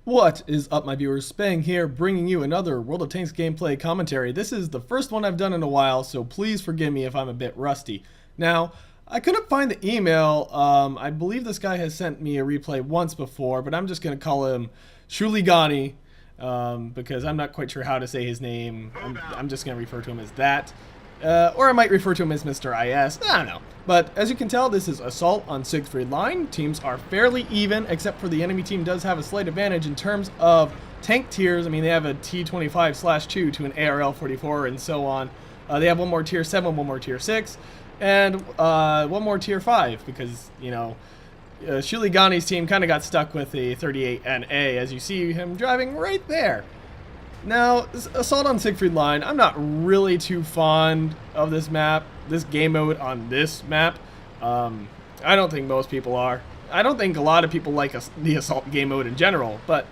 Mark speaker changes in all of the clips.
Speaker 1: What is up, my viewers? Spang here, bringing you another World of Tanks gameplay commentary. This is the first one I've done in a while, so please forgive me if I'm a bit rusty. Now, I couldn't find the email. I believe this guy has sent me a replay once before, but I'm just going to call him Shuligani, because I'm not quite sure how to say his name. I'm just going to refer to him as that. Or I might refer to him as Mr. IS. I don't know. But as you can tell, this is Assault on Siegfried line. Teams are fairly even, except for the enemy team does have a slight advantage in terms of tank tiers. I mean, they have a T25/2 to an ARL44 and so on. They have one more tier 7, one more tier 6, and one more tier 5 because, you know, Shuligani's team kind of got stuck with a 38NA, as you see him driving right there. Now, Assault on Siegfried line, I'm not really too fond of this map, this game mode on this map. I don't think most people are. I don't think a lot of people like the Assault game mode in general, but,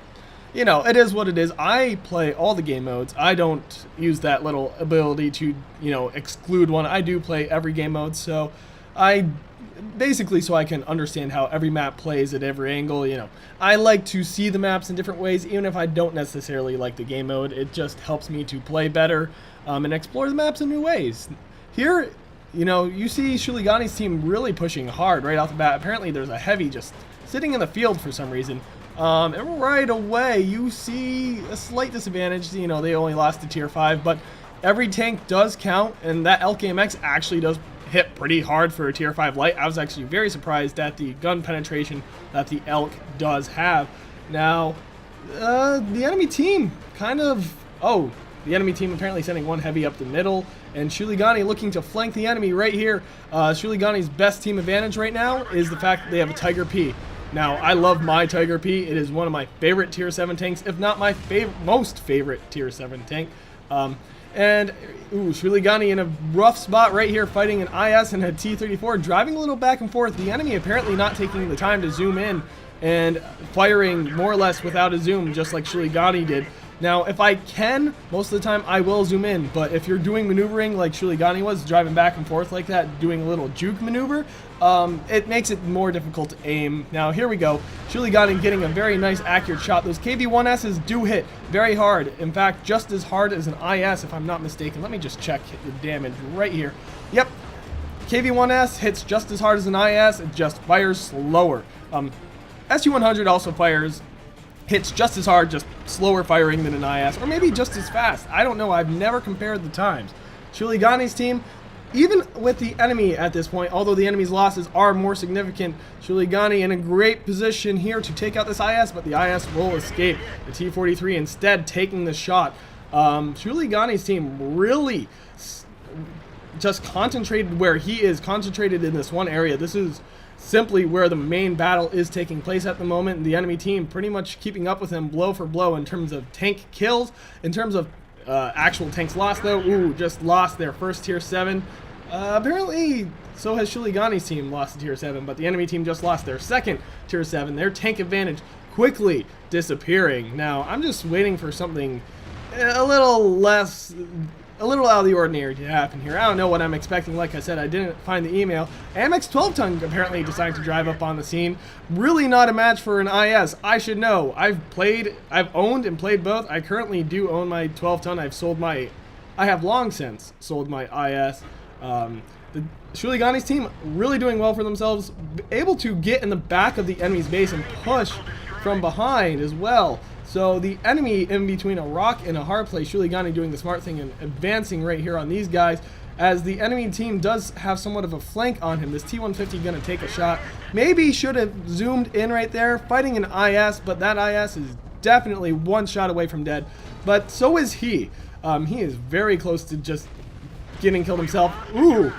Speaker 1: you know, it is what it is. I play all the game modes. I don't use that little ability to, you know, exclude one. I do play every game mode, so basically so I can understand how every map plays at every angle. You know, I like to see the maps in different ways, even if I don't necessarily like the game mode. It just helps me to play better and explore the maps in new ways. Here, you know, you see Shuligani's team really pushing hard right off the bat. Apparently there's a heavy just sitting in the field for some reason. And right away you see a slight disadvantage. You know, they only lost to tier 5, but every tank does count, and that LKMX actually does hit pretty hard for a tier 5 light. I was actually very surprised at the gun penetration that the Elk does have. Now, the enemy team the enemy team apparently sending one heavy up the middle, and Shuligani looking to flank the enemy right here. Shuligani's best team advantage right now is the fact that they have a Tiger P. Now, I love my Tiger P. It is one of my favorite tier 7 tanks, if not my most favorite tier 7 tank. And Shuligani in a rough spot right here, fighting an IS and a T-34, driving a little back and forth. The enemy apparently not taking the time to zoom in and firing more or less without a zoom, just like Shuligani did. Now, if I can, most of the time I will zoom in, but if you're doing maneuvering like Shuligani was, driving back and forth like that, doing a little juke maneuver, it makes it more difficult to aim. Now, here we go. Shuligani getting a very nice accurate shot. Those KV-1Ss do hit very hard. In fact, just as hard as an IS, if I'm not mistaken. Let me just check the damage right here. Yep, KV-1S hits just as hard as an IS. It just fires slower. SU-100 also hits just as hard, just slower firing than an IS, or maybe just as fast. I don't know. I've never compared the times. Shuligani's team, even with the enemy at this point, although the enemy's losses are more significant, Shuligani in a great position here to take out this IS, but the IS will escape. The T-43 instead taking the shot. Shuligani's team really just concentrated where he is, concentrated in this one area. This is simply where the main battle is taking place at the moment. The enemy team pretty much keeping up with him blow for blow in terms of tank kills. In terms of actual tanks lost, though, just lost their first tier 7. Apparently, so has Shuligani's team lost to tier 7, but the enemy team just lost their second tier 7. Their tank advantage quickly disappearing. Now, I'm just waiting for something a little out of the ordinary to happen here. I don't know what I'm expecting. Like I said, I didn't find the email. AMX 12-ton apparently decided to drive up on the scene. Really not a match for an IS. I should know. I've owned and played both. I currently do own my 12-ton. I have long since sold my IS. The Shuligani's team really doing well for themselves, able to get in the back of the enemy's base and push from behind as well. So the enemy in between a rock and a hard play, Shuligani doing the smart thing and advancing right here on these guys, as the enemy team does have somewhat of a flank on him. This T-150 gonna take a shot. Maybe should have zoomed in right there, fighting an IS, but that IS is definitely one shot away from dead. But so is he. He is very close to just getting killed himself. Ooh,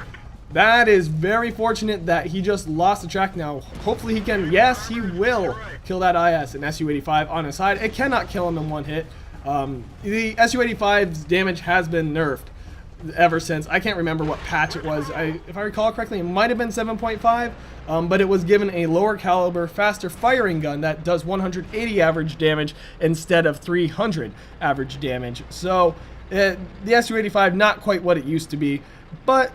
Speaker 1: that is very fortunate that he just lost the track. Now, hopefully he can, yes, he will kill that IS and SU-85 on his side. It cannot kill him in one hit. The SU-85's damage has been nerfed ever since. I can't remember what patch it was. If I recall correctly, it might have been 7.5, but it was given a lower caliber, faster firing gun that does 180 average damage instead of 300 average damage. So, the SU-85, not quite what it used to be. But,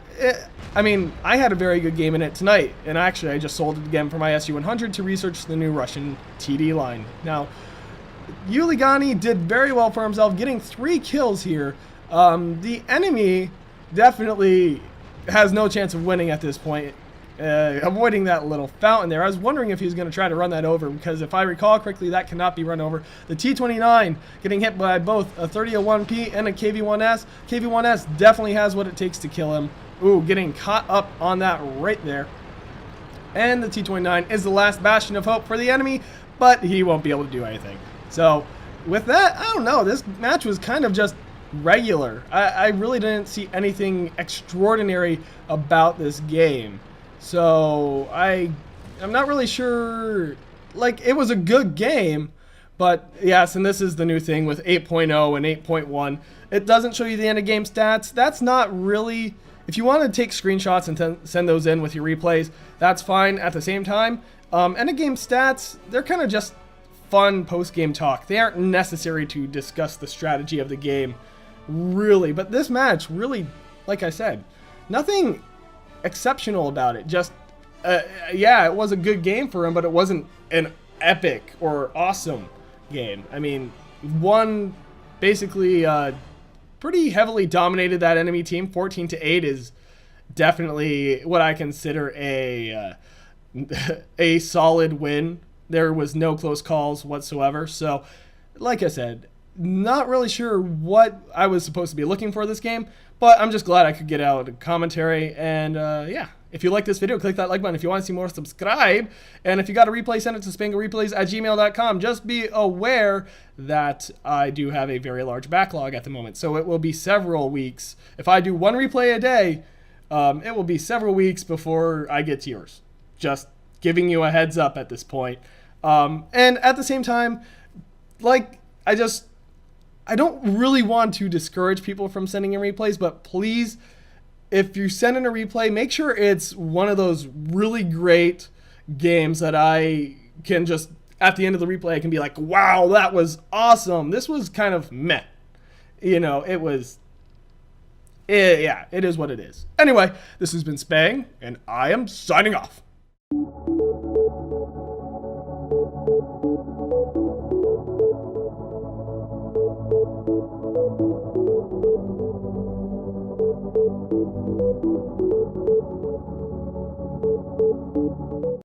Speaker 1: I mean, I had a very good game in it tonight, and actually I just sold it again for my SU-100 to research the new Russian TD line. Now, Yuligani did very well for himself, getting 3 kills here. The enemy definitely has no chance of winning at this point. Avoiding that little fountain there. I was wondering if he was going to try to run that over, because if I recall correctly, that cannot be run over. The T-29 getting hit by both a 3001P and a KV-1S. KV-1S definitely has what it takes to kill him. Ooh, getting caught up on that right there. And the T-29 is the last bastion of hope for the enemy, but he won't be able to do anything. So with that, I don't know. This match was kind of just regular. I really didn't see anything extraordinary about this game. So I'm not really sure. Like, it was a good game, but yes, and this is the new thing with 8.0 and 8.1. It doesn't show you the end of game stats. That's not really, if you want to take screenshots and send those in with your replays, that's fine. At the same time, end of game stats, they're kind of just fun post-game talk. They aren't necessary to discuss the strategy of the game, really. But this match, really, like I said, nothing exceptional about it. Just yeah, it was a good game for him, but it wasn't an epic or awesome game. I mean, one basically pretty heavily dominated that enemy team. 14-8 is definitely what I consider a solid win. There was no close calls whatsoever. So, like I said, not really sure what I was supposed to be looking for this game, but I'm just glad I could get out a commentary. And yeah, if you like this video, click that like button. If you want to see more, subscribe. And if you got a replay, send it to spanglereplays@gmail.com. Just be aware that I do have a very large backlog at the moment, so it will be several weeks. If I do one replay a day, it will be several weeks before I get to yours. Just giving you a heads up at this point. And at the same time, like, I don't really want to discourage people from sending in replays, but please, if you send in a replay, make sure it's one of those really great games that I can just, at the end of the replay, I can be like, wow, that was awesome. This was kind of meh. You know, it was, yeah, it is what it is. Anyway, this has been Spang, and I am signing off.